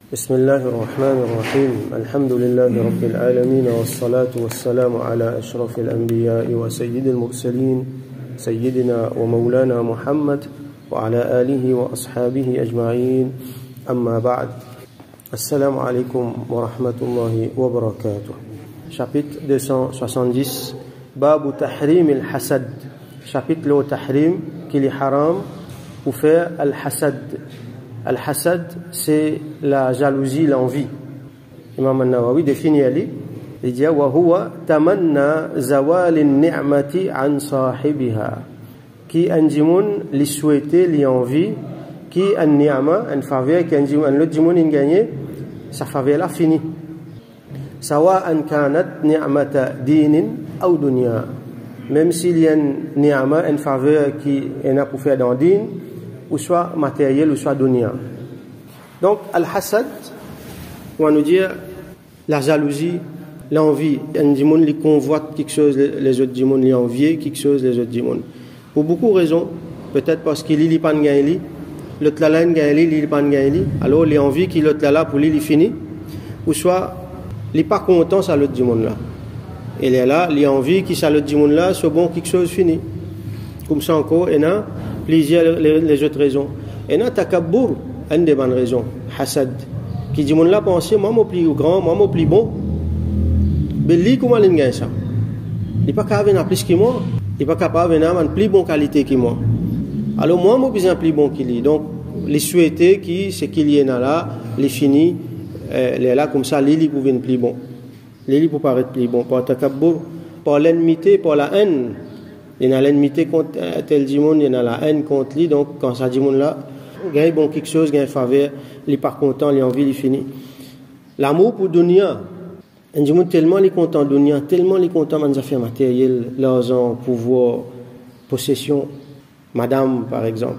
بسم الله الرحمن الرحيم الحمد لله رب العالمين والصلاة والسلام على أشرف الأنبياء وسيد المرسلين سيدنا ومولانا محمد وعلى آله وأصحابه أجمعين أما بعد السلام عليكم ورحمة الله وبركاته. Chapitre 270 باب تحريم الحسد. Chapitre le tahrim qu'il est haram pour faire al-hasad. Al-hasad, c'est la jalousie, l'envie. Imam al-Nawawi définit ali, il dit wa huwa tamanna zawal an-ni'mati an sahibiha. Qui anjimun li souhaiter li envie qui an-ni'ma en faveur qui anjimun l'autre jimun in gagner sa faveur la fini. Sawa'an kanat ni'mata dinin aw dunya. Même s'il y a une ni'ma en faveur qui est là pour faire dans din ou soit matériel ou soit dunya. Donc al-hasad, on va nous dire la jalousie, l'envie. Un djimoun li convoite quelque chose, les autres djimoun li envient quelque chose, les autres djimoun. Pour beaucoup de raisons, peut-être parce qu'il li pas gagné, l'autre là gagné, li pas gagné, alors il envie qu'il l'autre là pour lui fini, ou soit il pas content ça l'autre djimoun là. Il est là, il envie qu'il ça l'autre djimoun là, c'est bon quelque chose fini. Comme ça encore, il y a plusieurs les autres raisons. Et na takabbur, une des bonnes raisons, hasad. Qui dit mon là penser moi mon plus grand, moi mon plus bon. Mais lui comment il gagne ça? Il pas capable de plus que moi, il pas capable de avoir une plus bonne qualité que moi. Alors moi mon besoin plus bon qu'il lui. Donc les souhaiter qui c'est qu'il y en a là, les fini les là comme ça lui pour venir plus bon. Lui pour paraître plus bon par takabbur, par l'ennemité, par la haine. Il y a l'ennemité contre tel djimoun, il y a la haine contre lui. Donc quand ça djimoun là gagne bon quelque chose, gagne faveur, il est pas content, il a envie, il finit. L'amour pour dunya, un djimoun tellement il est content dunya, tellement il est content des affaires matérielles, l'argent, pouvoir, possession, madame par exemple.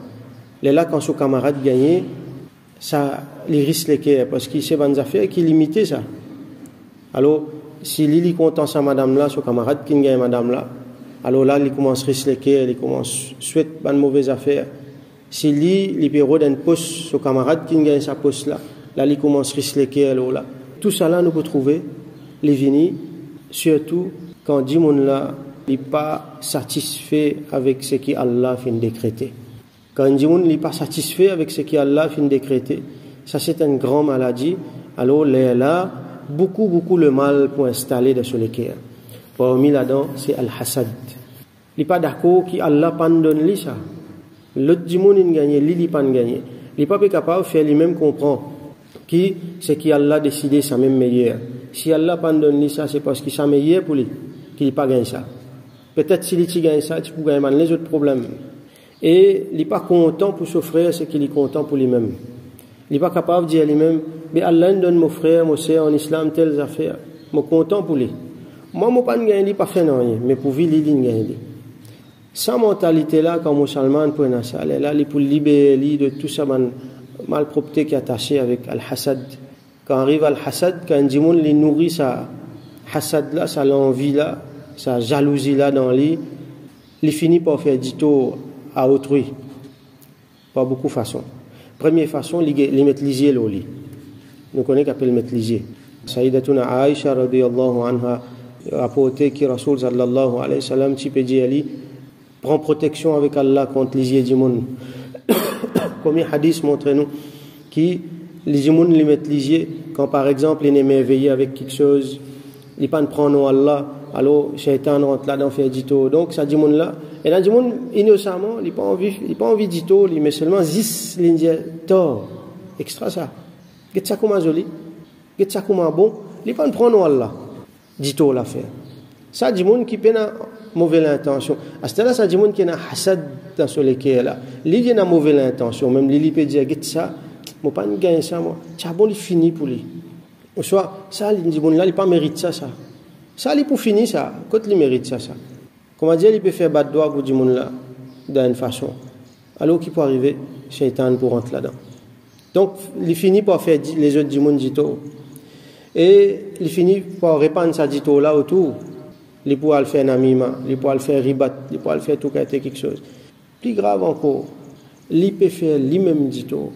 Il est là quand son camarade gagne, ça il risque les cœurs parce qu'il sait des affaires qui limite ça. Alors si il est content sa madame là, son camarade qui gagne madame là, alors là il commence à risquer les cœurs, il commence souhaite pas de mauvaises affaires. Si lui, il peut redonner un poste, son camarade qui gagne sa poste là, là, il commence à risquer alors là. Tout ça là, nous pouvons trouver les vinis, surtout quand dit mon là, il n'est pas satisfait avec ce qui Allah fin décréter. Quand dit mon n'est pas satisfait avec ce qui Allah fin décréter, ça c'est une grande maladie. Alors là, beaucoup le mal pour installer dans le cœur. Parmi là-dedans, c'est al-hasad. Il n'est pas d'accord qui Allah pas donne lui ça. L'autre djimoun il gagne, il pas gagné. Il n'est pas capable de faire lui-même comprendre qui c'est qui Allah décidé ça même meilleur. Si Allah pas donne ça, c'est parce qu'il ça meilleur pour lui, qu'il n'a pas gagné ça. Peut-être s'il gagne ça, tu peux gagner les autres problèmes. Et il n'est pas content pour son frère, c'est qu'il est content pour lui-même. Il n'est pas capable de dire lui-même, mais Allah donne mon frère, mon sœur en islam telles affaires. Je suis content pour lui. Moi, je ne pas gagner, pas faire rien, mais pour lui, il gagne. Sa mentalité là, quand musulman prend ça, elle est là pour libérer de tout ça malpropreté qui est attaché avec al-hasad. Quand arrive al-hasad, quand Jimoun lui nourrit sa hasad là, sa l'envie là, sa jalousie là dans lui, il finit par faire du tort à autrui. Pas beaucoup de façons. Première façon, il met lisier au lit. Nous connaissons qu'on appelle mettre lisier. Sayyidatuna Aisha radiyallahu anha rapporté que Rasoul sallallahu alayhi wa sallam type dit ali prend protection avec Allah contre les yeux du monde. Comme les hadiths montrent nous qui les yeux les mettent les yeux quand par exemple il est émerveillé avec quelque chose, il pas prendre Allah, alors Shaitan rentre là dans faire dito. Donc ça dit monde là et là dit monde innocemment, il pas envie dito, il met seulement 10 lignes tort extra ça. Get ça comment joli, get ça comment bon, il pas prendre Allah. Dito l'affaire. Ça dit monde qui peine mauvaise intention. À ce là ça dit monde qui a hasad dans ce lequel là. Lui il a mauvaise intention, même lui peut dire get ça, moi pas gagner ça moi. Ça bon il fini pour lui. Ou soit ça il dit monde là il pas mérite ça. Ça il pour finir ça, quand il mérite ça. Comment dire il peut faire bad doigt pour du monde là d'une façon. Alors qui peut arriver Shaitan pour rentrer là-dedans. Donc il finit par faire les autres du monde dito. Et il finit par répandre sa dito là autour. Il pourra le faire namima, il pourra le faire ribat, il pourra le faire tout quelque chose. Plus grave encore, il peut faire lui-même dito.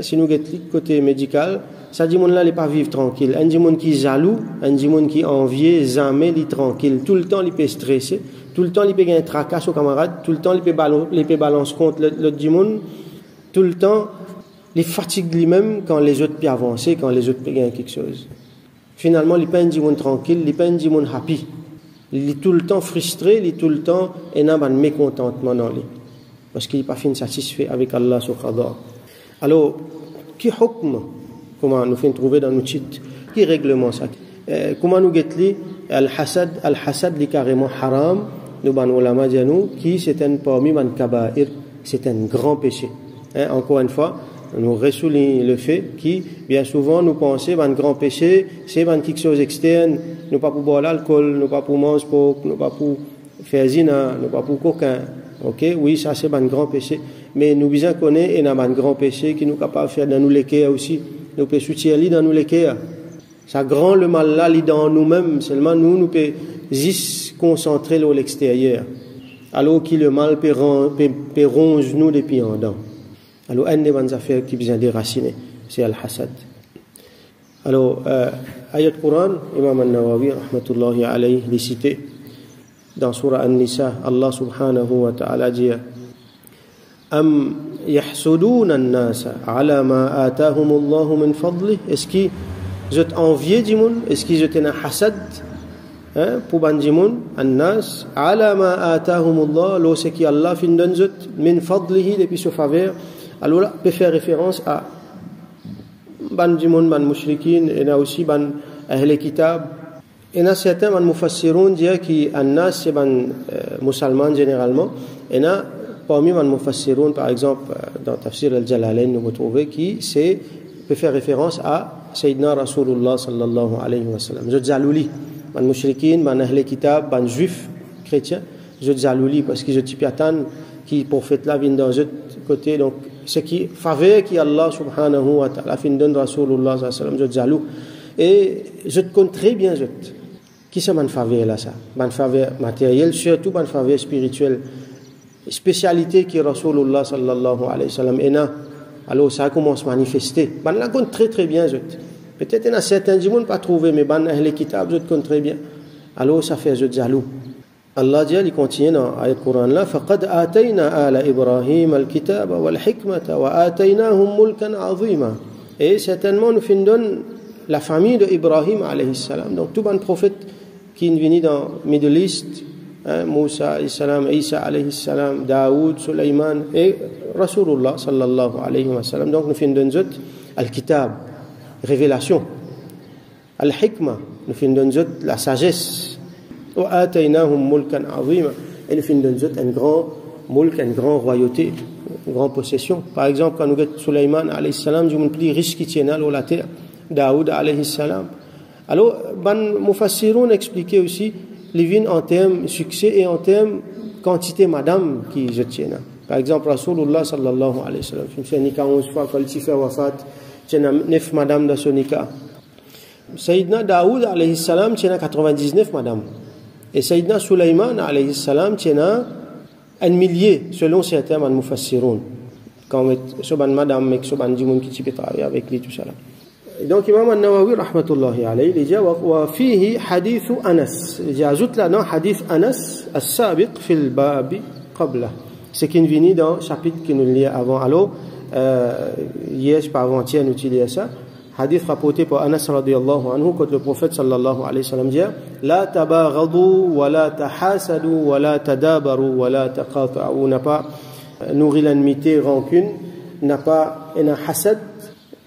Si nous regardons le côté médical, ça dit monde là il pas vivre tranquille. Un dit monde qui jaloux, un dit monde qui envieux, jamais il tranquille. Tout le temps il peut stresser, tout le temps il peut gagner tracas aux camarades, tout le temps il peut balance contre le dit monde, tout le temps il fatigue lui-même quand les autres peuvent avancer, quand les autres peuvent gagner quelque chose. Finalement, il n'est pas un dit monde tranquille, il n'est pas un dit monde happy. Il est tout le temps frustré, il est tout le temps et un mécontentement dans lui. Parce qu'il n'est pas fin satisfait avec Allah subhanahu. Alors, qui hukm, comment nous fait trouver dans nos titres, qui règlement ça? Comment nous guettons al-hasad li carrément haram, nous ban ulama dianou, qui c'est un parmi man kaba'ir, c'est un grand péché. Encore une fois, nous ressoulignons le fait que bien souvent nous pensons un grand péché, c'est quelque chose externe, nous pas pour boire l'alcool, nous pas pour manger porc, nous pas pour faire zina, nous pas pour coquin. OK, oui, ça c'est un grand péché, mais nous bien connaître et un grand péché qui nous capable de faire dans nous l'équerre aussi, nous peut soutenir dans nous l'équerre. Ça grand le mal là dans nous-mêmes, seulement nous peut juste concentrer sur l'extérieur. Alors que le mal peut ronger nous depuis en dedans. Alors, une des affaires qui besoin déraciner, c'est al-hasad. Alors, ayat Quran, Imam al-Nawawi, rahmatullahi alayhi, les cité dans Surah An-Nisa, Allah subhanahu wa ta'ala dit Am yahsuduna an-nasa ala ma atahum Allah min fadlih. Est-ce qu'ils ont envié du monde? Est-ce qu'ils ont un hasad pour ban du monde? An-nas ala ma atahum Allah, lo c'est qui Allah fin donne min fadlihi depuis sa faveur. Alors là, on peut faire référence à ban du monde, ban mushrikin, et aussi ban ahl kitab. Et là, certains ban mufassirun disent que an-nas c'est ban musulmans généralement. Et là, parmi ban mufassirun, par exemple, dans Tafsir al-Jalalain, nous retrouvons qui c'est peut faire référence à Sayyidina Rasulullah sallallahu alayhi wa sallam. Je zalouli, ban mushrikin, ban ahl kitab, ban juif chrétien, je zalouli parce que je tipiatan qui prophète là vient dans autre côté, donc ce qui faveur qui Allah subhanahu wa ta'ala fin donne Rasulullah sallallahu alayhi wa sallam, je jaloux et je te compte très bien qui c'est man faveur là ça, man faveur matériel, surtout man faveur spirituel, spécialité qui Rasulullah sallallahu alayhi wa sallam est là. Alors ça commence à manifester, man la compte très très bien peut-être il y a certains du monde pas trouvé mais ban ahl kitab je te compte très bien, alors ça fait je jaloux. Allah dit, il continue dans l'ayat Coran là, فَقَدْ آتَيْنَا آلَ إِبْرَاهِيمَ الْكِتَابَ وَالْحِكْمَةَ وَآتَيْنَاهُمْ مُلْكًا عَظِيمًا. Et certainement nous finissons la famille de Ibrahim alayhi salam. Donc tout un prophète qui est venu dans Middle East, Moussa alayhi salam, Isa alayhi salam, Daoud, Sulaiman et Rasulullah sallallahu alayhi wa sallam. Donc nous finissons al-kitab, révélation, al-hikmah, nous finissons la sagesse. وآتيناهم ملكا عظيما. Et le fin donne un grand mulk, une grande royauté, une grande possession. Par exemple, quand nous avons Sulaiman alayhi salam, nous avons plus riche qui tient dans la terre. Daoud alayhi salam. Alors, ban mufassirun expliquait aussi les vignes en termes succès et en termes quantité madame qui je tiens. Par exemple, Rasulullah sallallahu alayhi wa sallam, il fait nikah 11 fois, quand il fait wafat, il y a 9 madame dans son nikah. Sayyidina Daoud alayhi salam, il y a 99 madame. Et Sayyidina Sulaiman alayhi salam tient un millier selon certains man mufassirun. Quand soban madame avec soban du monde qui peut travailler avec lui tout ça là. Et donc Imam an-Nawawi rahmatullahi alayhi il dit wa fihi hadith Anas. Il ajoute là dans hadith Anas as-sabiq fil bab qabla. C'est qui vient dans le chapitre qui nous lit avant. Alors hier par avant-hier nous utilisons ça. Hadith rapporté par Anas radiyallahu anhu quand le prophète sallallahu alayhi wa sallam dit la tabaghadu wa la tahasadu wa la tadabaru wa la taqata'u, n'a pas nourri l'enmité, rancune, n'a pas hasad,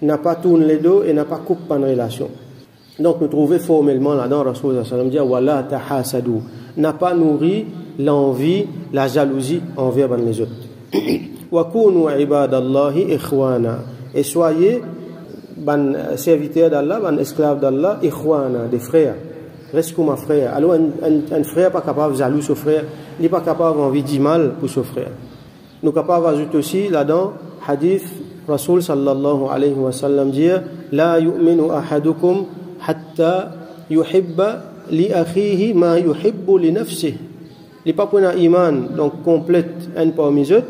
n'a pas tourné les dos et n'a pas coupé en relation. Donc nous trouvons formellement là dans Rasul sallallahu alayhi wa sallam dit wa la tahasadu, n'a pas nourri l'envie, la jalousie envers les autres. Wa kunu ibadallahi ikhwana, et soyez ban serviteur d'Allah, ban esclave d'Allah, ikhwana, des frères. Reste comme un frère. Alors un frère pas capable de jaloux son frère, il n'est pas capable d'envie du mal pour son frère. Nous sommes capables d'ajouter aussi là-dedans, hadith, Rasul sallallahu alayhi wa sallam dit la yu'minu ahadukum hatta yuhibba li akhihi ma yuhibbu li nafsihi. Il n'est pas pour un iman, donc complète un parmi eux,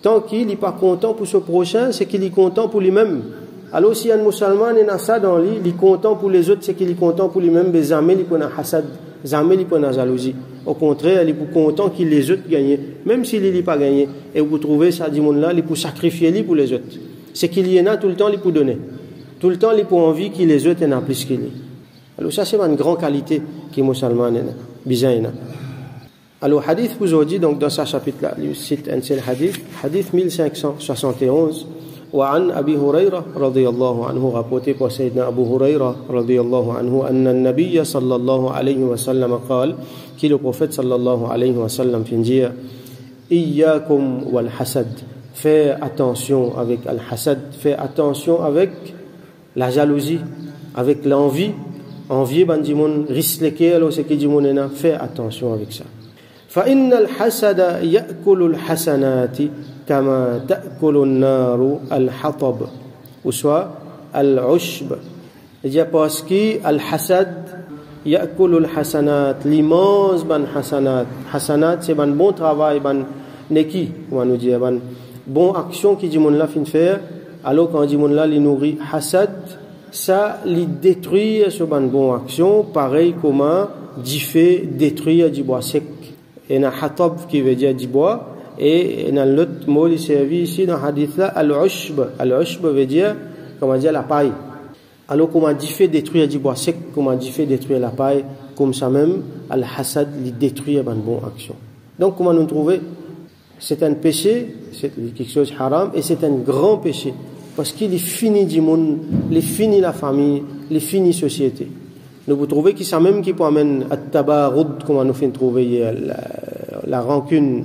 tant qu'il n'est pas content pour ce prochain, c'est qu'il est content pour lui-même. Alors si un musulman est dans ça dans lui, il est content pour les autres, c'est qu'il est content pour lui-même, mais jamais il peut hasad, jamais il peut jalousie. Au contraire, il est content qu'il les autres gagnent, même s'il n'est pas gagné. Et vous trouvez ça du monde là, il peut sacrifier lui pour les autres. C'est qu'il y en a tout le temps, il peut donner. Tout le temps, il peut envie qu'il les autres en a plus qu'il est. Alors ça c'est une grande qualité qui est musulman bizarre. Alors hadith aujourd'hui donc dans ce chapitre là, il cite un seul hadith 1571. وعن أبي هريرة رضي الله عنه rapporté par Sayyidina Abu Huraira رضي الله عنه أن النبي صلى الله عليه وسلم قال que le prophète صلى الله عليه وسلم fait dire إياكم والحسد, fais attention avec al-hasad, fais attention avec la jalousie, avec l'envie, envier bandimoun risquer alors c'est qui dimounena, fais attention avec ça. فإن الحسد يأكل الحسنات كما تأكل النار الحطب ou soit al-ushb. Il parce que al-hasad يأكل الحسنات, l'immense ban hasanat. Hasanat c'est ban bon travail, ban neki, on nous dit ban bon action qui dit mon la fin faire. Alors quand dit mon la li nourrit hasad, ça li détruit ce ban bon action, pareil comment dit fait détruire du bois sec. Et na hatab qui veut dire du bois. Et dans l'autre mot, il servi ici dans le hadith là, al-ushb. Al-ushb veut dire, comment dire, la paille. Alors, comment dit fait détruire du bois sec, comment dit fait détruire la paille, comme ça même, al-hasad, il détruit une bonne action. Donc, comment nous trouver? C'est un péché, c'est quelque chose de haram, et c'est un grand péché. Parce qu'il est fini du monde, il est fini la famille, il est fini la société. Nous vous trouvez que ça même qui peut amener at-tabarud, comment nous fait trouver la rancune,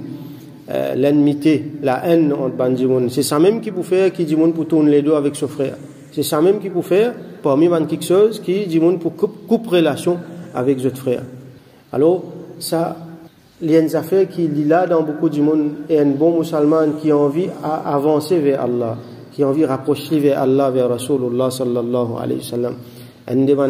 l'enmité, la haine entre bandimoun. C'est ça même qui peut faire qui dit moun pour tourner les deux avec son frère. C'est ça même qui peut faire parmi quelque chose qui dit moun pour couper relation avec votre frère. Alors ça, il y a une affaire qui est là dans beaucoup de monde et un bon musulman qui a envie d'avancer vers Allah, qui a envie de rapprocher vers Allah, vers Rasulullah sallallahu alayhi wa sallam. Un devant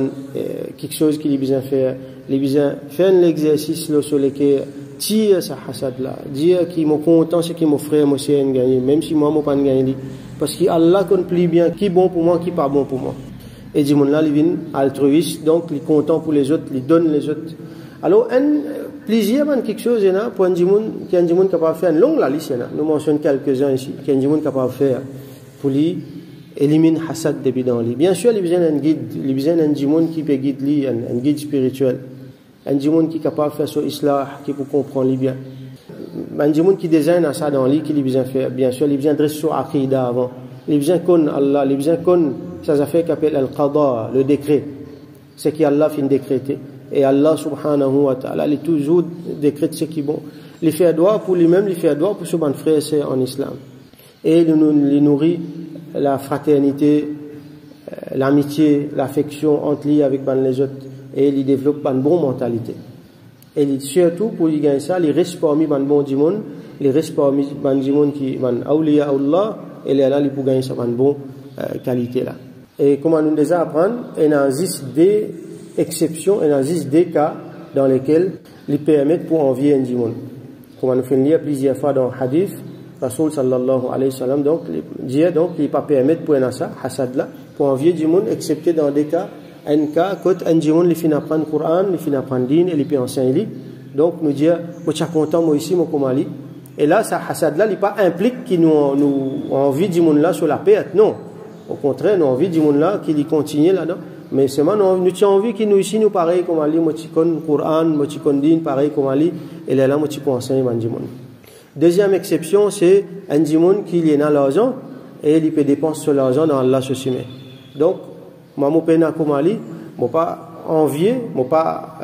quelque chose qu'il a besoin de faire, il a besoin de faire l'exercice sur lequel tire sa hasad là, dire qu'il est content c'est que mon frère moi c'est gagné, même si moi moi pas gagné, parce que Allah connaît plus bien qui est bon pour moi, qui pas bon pour moi. Et dit mon là il vient altruiste, donc il est content pour les autres, il donne les autres. Alors un plaisir man quelque chose là pour un dimoun qui un dimoun capable de faire une longue la liste là. Nous mentionnons quelques-uns ici, qui un dimoun capable de faire pour lui éliminer hasad depuis dans lui. Bien sûr, il a besoin d'un guide, il a besoin d'un dimoun qui peut guider lui, un guide spirituel. Un djimoun qui est capable de faire son islah, qui peut comprendre lui bien. Un djimoun qui désigne ça dans lui, qui lui besoin faire, bien sûr, il besoin de dresser son aqidah avant. Il besoin qu'on Allah, il besoin qu'on, ça fait qu'appelle al-qada, le décret. C'est qu'Allah fin décréter. Et Allah subhanahu wa ta'ala, il toujours décrète ce qui est bon. Il fait droit pour lui-même, il fait droit pour ce bon frère, c'est en islam. Et il nourrit la fraternité, l'amitié, l'affection entre lui avec les autres. Et il développe une bonne mentalité. Et surtout, pour lui gagner ça, il reste parmi les bons djimoun, il reste parmi les djimoun qui sont awliya Allah, et il est là pour gagner ça une bonne qualité là. Et comment nous déjà apprendre, il y a des exceptions, il y a des cas dans lesquels ils permettent pour envier un djimoun. Comme nous faisons lire plusieurs fois dans le hadith, Rasul sallallahu alayhi wa sallam, donc, il ne peut pas permettre pour un ça, hasad là, pour envier djimoun, excepté dans des cas, un cas, quand un djimoun il finit apprendre le Coran, il finit apprendre din, il peut enseigner. Donc, nous dire, moi, je suis content, moi ici, moi, comme Ali. Et là, ça, hasad là, il pas implique qu'il nous envie djimoun là sur la paix. Non. Au contraire, nous envie djimoun là, qu'il continue là-dedans. Mais seulement, nous avons envie qu'il nous ici, nous pareil comme Ali, moi, je connais le Coran, moi, je connais din, pareil comme Ali. Et là, moi, je peux enseigner un djimoun. Deuxième exception, c'est un djimoun qui a l'argent et il peut dépenser sur l'argent dans Allah se soumet. Donc, moi, je ne comme Ali, je ne pas envier, je ne pas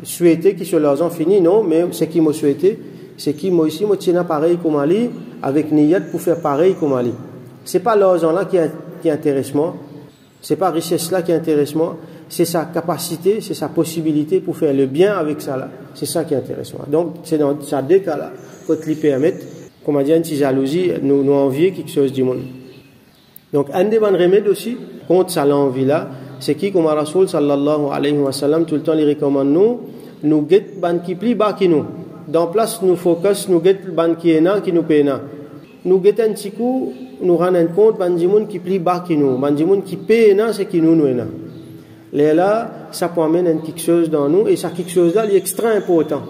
souhaiter que sur l'argent fini, non, mais ce qui m'a souhaité, c'est que moi ici, je tiens pareil comme Ali, avec niyat pour faire pareil comme Ali. Ce n'est pas l'argent là qui intéresse moi, ce n'est pas la richesse là qui intéresse moi, c'est sa capacité, c'est sa possibilité pour faire le bien avec ça là. C'est ça qui intéresse moi. Donc, c'est dans ces deux cas là, quand il permet, comme on dit, une jalousie, nous envier quelque chose du monde. Donc, un des bons remèdes aussi, contre ça l'envie là, c'est qui, comme Rasul sallallahu alayhi wa sallam, tout le temps, il recommande nous guette ban qui plie bas qui nous. Dans place, nous focus, nous guette ban qui est là, qui nous paye là. Nous guette un petit coup, nous rendons compte bandimoun qui plie bas qui nous, bandimoun qui paye na c'est qui nous na. Là, ça peut amener quelque chose dans nous et ça quelque chose là est extra important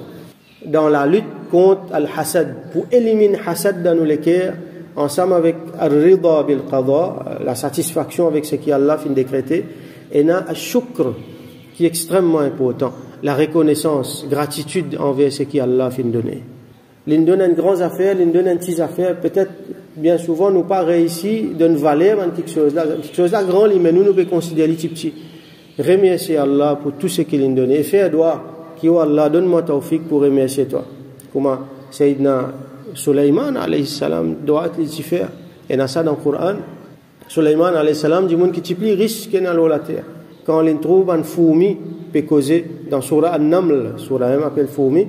dans la lutte contre al-hasad pour éliminer hasad dans nos cœurs ensemble avec al-rida bil qada, la satisfaction avec ce qui Allah fin décrété et na al-shukr qui est extrêmement important, la reconnaissance, gratitude envers ce qui Allah fin donné. L'on donne une grande affaire, l'on donne une petite affaire, peut-être bien souvent nous pas réussi d'une valeur dans quelque chose là grand mais nous pouvons considérer petit. Remercier Allah pour tout ce qu'il nous donne et faire doigt qui Allah donne-moi tawfiq pour remercier toi. Comment Sayyidina Sulaiman alayhi salam doit il faire et dans ça dans le Coran Sulaiman alayhi salam dit monde qui est plus riche que dans la terre quand on trouve un fourmi peut causer dans surah An-Naml surah même appelle fourmi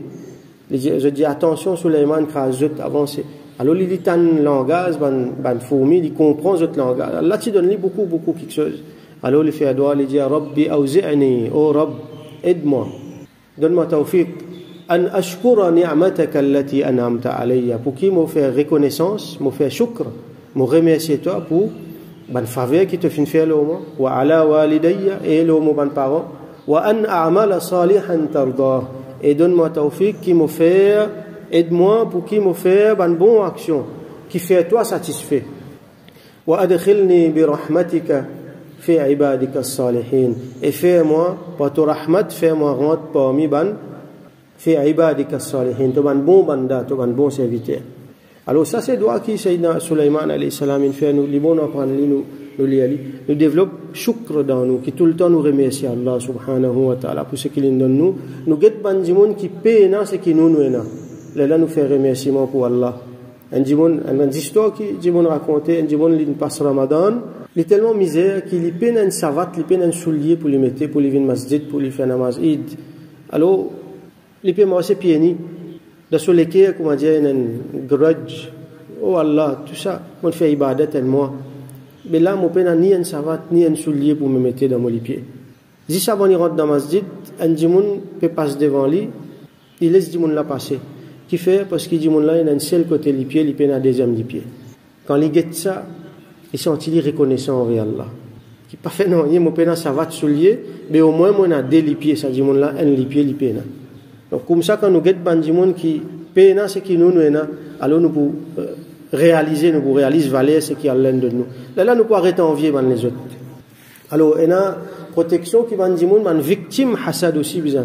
je dis attention Sulaiman crase avancer alors il dit un langage ban fourmi il comprend ce langage Allah te donne beaucoup quelque chose. Alors il fait doigt, il dit Rabbi awzi'ni, oh Rabb, aide-moi, donne-moi tawfiq, an ashkura ni'mataka allati an'amta alayya, pour qui me fait reconnaissance, me fait shukr, me remercier toi pour ban faveur qui te fait faire le moment, wa ala walidayya et le moment ban parent, wa an a'mala salihan tardah, et donne-moi tawfiq qui me fait, aide-moi pour qui me fait ban bonne action, qui fait toi satisfait, wa adkhilni bi rahmatika fi ibadika as-salihin et fais-moi par ton rahmat fais-moi rentrer parmi ban fi ibadika as-salihin to ban bon banda to ban bon serviteur. Alors ça c'est doigt qui Sayyidina Sulaiman alayhi salam il fait nous li bon apprendre nous développe shukr dans nous qui tout le temps nous remercie Allah subhanahu wa ta'ala pour ce qu'il nous donne nous get ban dimoun qui paye na ce qui nous na là nous fait remerciement pour Allah un dimoun une histoire qui dimoun raconter un dimoun li passe Ramadan. Il est tellement misère qu'il y peine une savate, il peine un soulier pour lui mettre, pour lui venir masjid, pour lui faire namaz Eid. Alors, il peut marcher pieds nus. Dans ce lesquels, comment dire, un grudge. Oh Allah, tout ça, on fait ibadat et moi. Mais là, mon peine ni une savate, ni un soulier pour me mettre dans mon pied. Si ça va, il rentre dans masjid, un dimoun peut passer devant lui, il laisse dimoun là passer. Qui fait? Parce que dimoun là, il a un seul côté du pied, il peine un deuxième du pied. Quand il guette ça, ils sont reconnaissants envers Allah. Qui pas fait non, il mon péna ça va te soulier, mais au moins moi na deux pieds, ça dit mon là un pied li péna. Donc comme ça quand nous get bandi monde qui péna ce qui nous na, alors nous pour réaliser valeur ce qui Allah de nous. Là nous pour arrêter envier ban les autres. Alors et na protection qui bandi monde ban victime hasad aussi bizarre.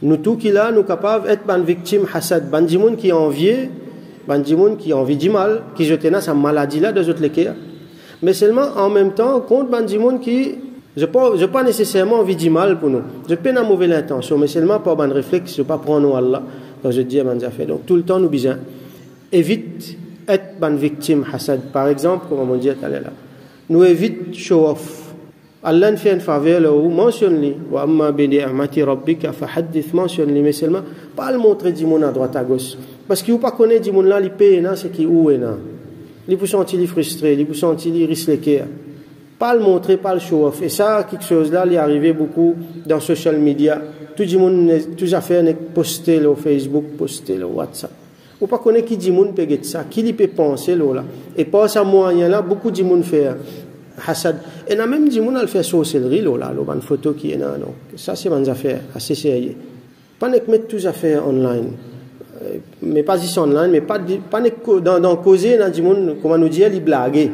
Nous tout qui là nous capable être ban victime hasad, bandi monde qui envier, bandi monde qui envie du mal, qui jeté na sa maladie là des autres lesquels. Mais seulement en même temps, contre bandimoun qui, je pas nécessairement envie du mal pour nous. Je peux une mauvaise intention, mais seulement pas un réflexe, je pas prendre Allah quand je dis à mon affaire. Donc tout le temps nous besoin évite être une victime hasad. Par exemple, comme on dit tout à l'heure, nous évite show off. Allah nous fait une faveur là où mentionne-le. Wa amma bi ni'mati rabbika fahaddith mentionne-le, mais seulement pas le montrer du monde à droite à gauche. Parce qu'il ne pas connaître du monde là, il paye na c'est qui où est là. Il peut sentir frustré, il peut sentir risqué. Pas le montrer, pas le show-off. Et ça, quelque chose là, il est arrivé beaucoup dans social media. Tout le monde, toutes les affaires, posté sur Facebook, posté sur WhatsApp. Ou pas connaître qui dit monde peut ça, qui lui peut penser là. Et pas ça moyen là, beaucoup de monde fait hasad. Et là même du monde fait sorcellerie là, une photo qui est là. Donc ça c'est une affaire assez sérieux. Pas mettre toutes les affaires online. Mais pas ici online, mais pas dans causer dans du monde, comment nous dire, les blagues,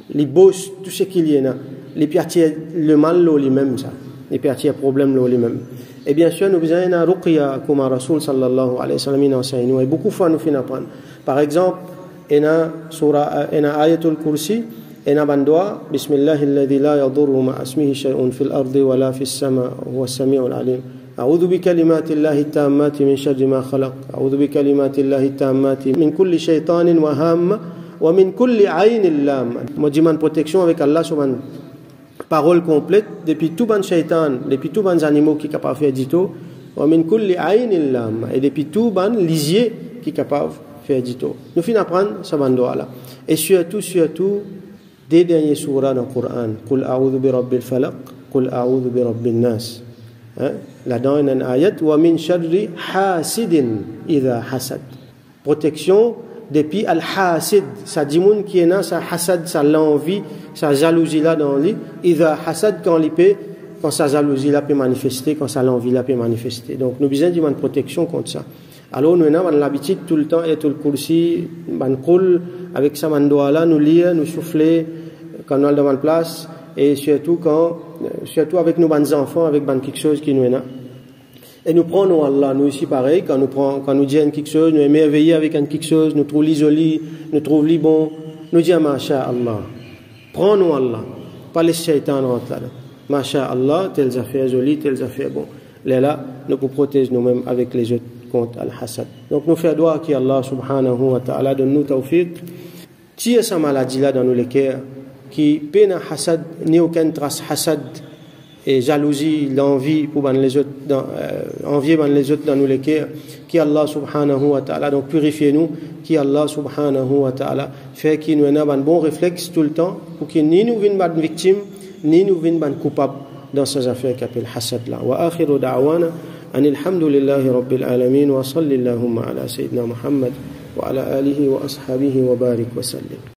les boss, tout ce qu'il y a, les parties le mal là lui-même ça, les parties problème là lui-même. Et bien sûr nous besoin d'un ruqya comme Rasul sallallahu alayhi wa sallam enseigne nous et beaucoup de fois nous finissons apprendre. Par exemple, ena surah ena ayatul kursi ena bandoa bismillahilladzi la yadurru ma ismihi shay'un fil ardi wala fis sama huwa as-sami'ul alim. أعوذ بكلمات الله التامات من شر ما خلق أعوذ بكلمات الله التامات من كل شيطان وهامة ومن كل عين لامة. Moi j'ai une protection avec Allah sur une parole complète depuis tout ban shaitan, depuis tout ban animaux qui capable faire dito, ومن كل عين لامة et depuis tout ban lisier qui capable faire dito. Nous finissons apprendre ça bandoa là. Et surtout des derniers surahs dans le Coran. قل أعوذ برب الفلق قل أعوذ برب الناس. Là-dedans, il y a un ayat wa min sharri hasidin idha hasad. Protection depuis al-hasid, ça dit moun qui est là, ça hasad, ça l'envie, ça jalousie là dans lui, idha hasad quand sa jalousie là peut manifester, quand sa l'envie là peut manifester. Donc nous besoin d'une protection contre ça. Alors nous avons l'habitude tout le temps et tout le kursi, ban cool avec ça man doit là nous lire, nous souffler quand nous allons devant la place et surtout avec nos bons enfants, avec ban quelque chose qui nous est là. Et nous prenons Allah, nous aussi pareil, quand nous disons quelque chose, nous émerveillons avec quelque chose, nous trouvons joli, nous trouvons bon, nous disons Masha Allah. Prenons Allah, pas les shaitans rentrent là. Masha Allah, telles affaires jolies, telles affaires bon. Là, nous pouvons protéger nous-mêmes avec les autres contre al-hasad. Donc nous faisons doigt qui Allah subhanahu wa ta'ala donne nous tawfiq, tire sa maladie là dans nos cœurs, qui peine hasad, ni aucune trace hasad, et jalousie, l'envie pour les autres, envier les autres dans nous les cœurs, qui Allah subhanahu wa ta'ala, donc purifiez-nous, qui Allah subhanahu wa ta'ala fait qu'il nous ait un bon réflexe tout le temps, pour qu'il ni nous vienne une victime, ni nous vienne un coupable dans ces affaires qui appellent hasad là. Wa akhiru da'wana, alhamdulillahi rabbil alamin, wa salli Allahumma ala sayyidina Muhammad, wa ala alihi wa ashabihi wa barik wa sallim.